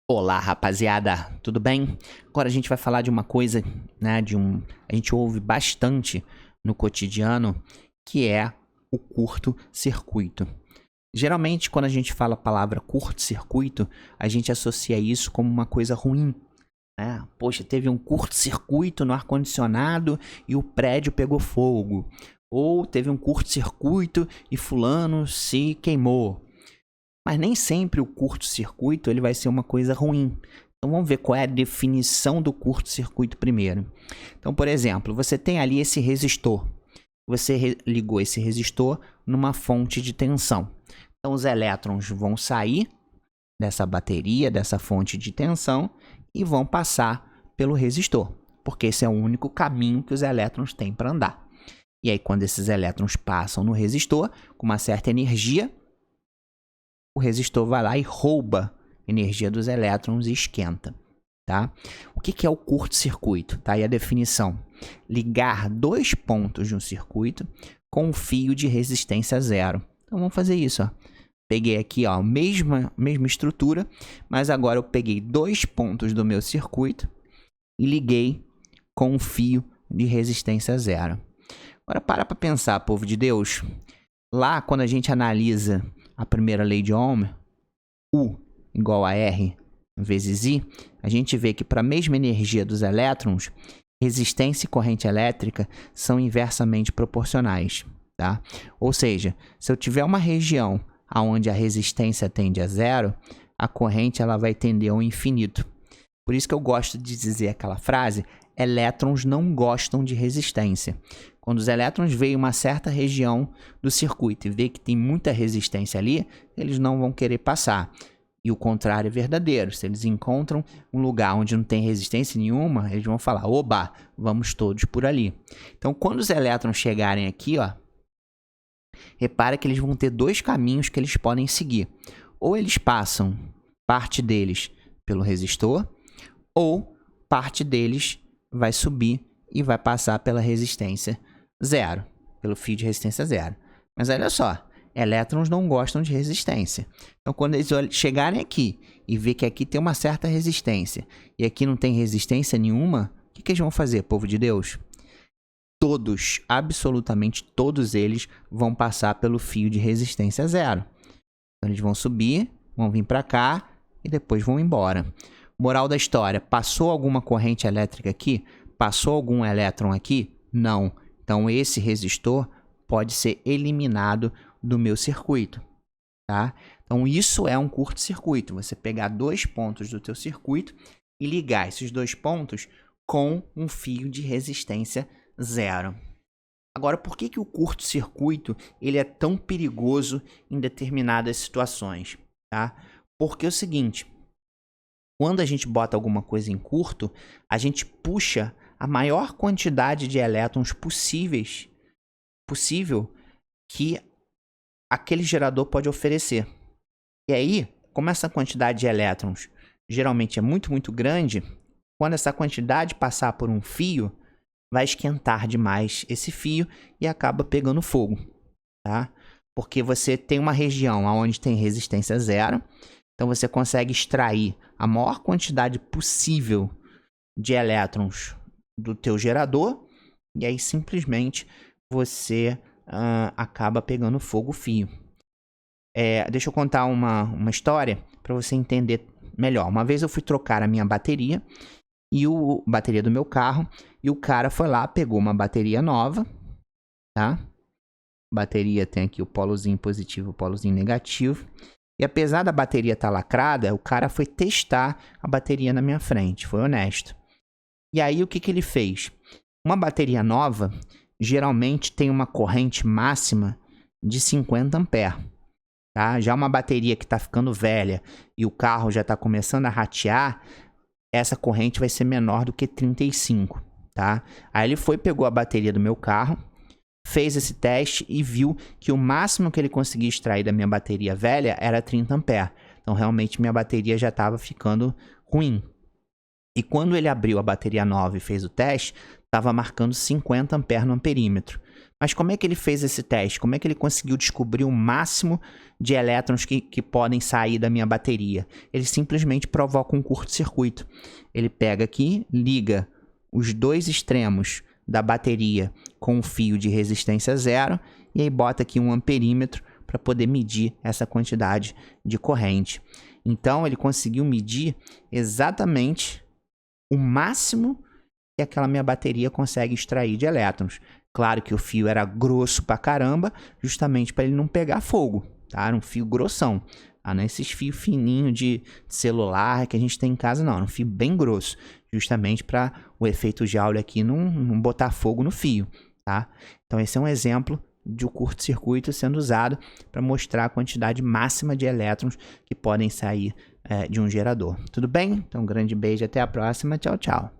Olá, rapaziada, tudo bem? Agora a gente vai falar de uma coisa, né, a gente ouve bastante no cotidiano, que é o curto-circuito. Geralmente, quando a gente fala a palavra curto-circuito, a gente associa isso como uma coisa ruim, né? Poxa, teve um curto-circuito no ar-condicionado e o prédio pegou fogo. Ou teve um curto-circuito e fulano se queimou. Mas nem sempre o curto-circuito ele vai ser uma coisa ruim. Então vamos ver qual é a definição do curto-circuito primeiro. Então, por exemplo, você tem ali esse resistor. Você ligou esse resistor numa fonte de tensão. Então os elétrons vão sair dessa bateria, dessa fonte de tensão e vão passar pelo resistor, porque esse é o único caminho que os elétrons têm para andar. E aí quando esses elétrons passam no resistor com uma certa energia, o resistor vai lá e rouba energia dos elétrons e esquenta, tá? O que é o curto-circuito? Tá aí a definição. Ligar dois pontos de um circuito com um fio de resistência zero. Então vamos fazer isso, ó. Peguei aqui, ó, mesma estrutura, mas agora eu peguei dois pontos do meu circuito e liguei com um fio de resistência zero. Agora para pensar, povo de Deus. Lá, quando a gente analisa a primeira lei de Ohm, U igual a R vezes I, a gente vê que para a mesma energia dos elétrons, resistência e corrente elétrica são inversamente proporcionais, tá? Ou seja, se eu tiver uma região onde a resistência tende a zero, a corrente ela vai tender ao infinito. Por isso que eu gosto de dizer aquela frase, elétrons não gostam de resistência. Quando os elétrons veem uma certa região do circuito e vê que tem muita resistência ali, eles não vão querer passar. E o contrário é verdadeiro. Se eles encontram um lugar onde não tem resistência nenhuma, eles vão falar, oba, vamos todos por ali. Então, quando os elétrons chegarem aqui, ó, repara que eles vão ter dois caminhos que eles podem seguir. Ou eles passam parte deles pelo resistor, ou parte deles vai subir e vai passar pela resistência zero, pelo fio de resistência zero. Mas olha só, elétrons não gostam de resistência. Então, quando eles chegarem aqui e ver que aqui tem uma certa resistência e aqui não tem resistência nenhuma, o que eles vão fazer, povo de Deus? Todos, absolutamente todos eles, vão passar pelo fio de resistência zero. Então, eles vão subir, vão vir para cá e depois vão embora. Moral da história, passou alguma corrente elétrica aqui? Passou algum elétron aqui? Não. Então, esse resistor pode ser eliminado do meu circuito, tá? Então, isso é um curto-circuito. Você pegar dois pontos do teu circuito e ligar esses dois pontos com um fio de resistência zero. Agora, por que o curto-circuito ele é tão perigoso em determinadas situações, tá? Porque é o seguinte, quando a gente bota alguma coisa em curto, a gente puxa a maior quantidade de elétrons possível que aquele gerador pode oferecer. E aí, como essa quantidade de elétrons geralmente é muito grande, quando essa quantidade passar por um fio, vai esquentar demais esse fio e acaba pegando fogo, tá? Porque você tem uma região onde tem resistência zero, então você consegue extrair a maior quantidade possível de elétrons do teu gerador e aí simplesmente você acaba pegando fogo o fio. Deixa eu contar uma história para você entender melhor. Uma vez eu fui trocar a minha bateria bateria do meu carro e o cara foi lá, pegou uma bateria nova, tá? Bateria tem aqui o polozinho positivo, o polozinho negativo. E apesar da bateria estar lacrada, o cara foi testar a bateria na minha frente, foi honesto. E aí o que ele fez? Uma bateria nova geralmente tem uma corrente máxima de 50 amperes. Tá? Já uma bateria que está ficando velha e o carro já está começando a ratear, essa corrente vai ser menor do que 35. Tá? Aí ele foi, pegou a bateria do meu carro, fez esse teste e viu que o máximo que ele conseguia extrair da minha bateria velha era 30 amperes. Então, realmente, minha bateria já estava ficando ruim. E quando ele abriu a bateria nova e fez o teste, estava marcando 50 amperes no amperímetro. Mas como é que ele fez esse teste? Como é que ele conseguiu descobrir o máximo de elétrons que podem sair da minha bateria? Ele simplesmente provoca um curto-circuito. Ele pega aqui, liga os dois extremos da bateria com um fio de resistência zero e aí bota aqui um amperímetro para poder medir essa quantidade de corrente. Então, ele conseguiu medir exatamente o máximo que aquela minha bateria consegue extrair de elétrons. Claro que o fio era grosso pra caramba, justamente para ele não pegar fogo, tá? Era um fio grossão. Não é esses fios fininhos de celular que a gente tem em casa, não. Era um fio bem grosso, justamente para o efeito Joule aqui não botar fogo no fio, tá? Então, esse é um exemplo de um curto-circuito sendo usado para mostrar a quantidade máxima de elétrons que podem sair de um gerador. Tudo bem? Então, um grande beijo, até a próxima. Tchau, tchau.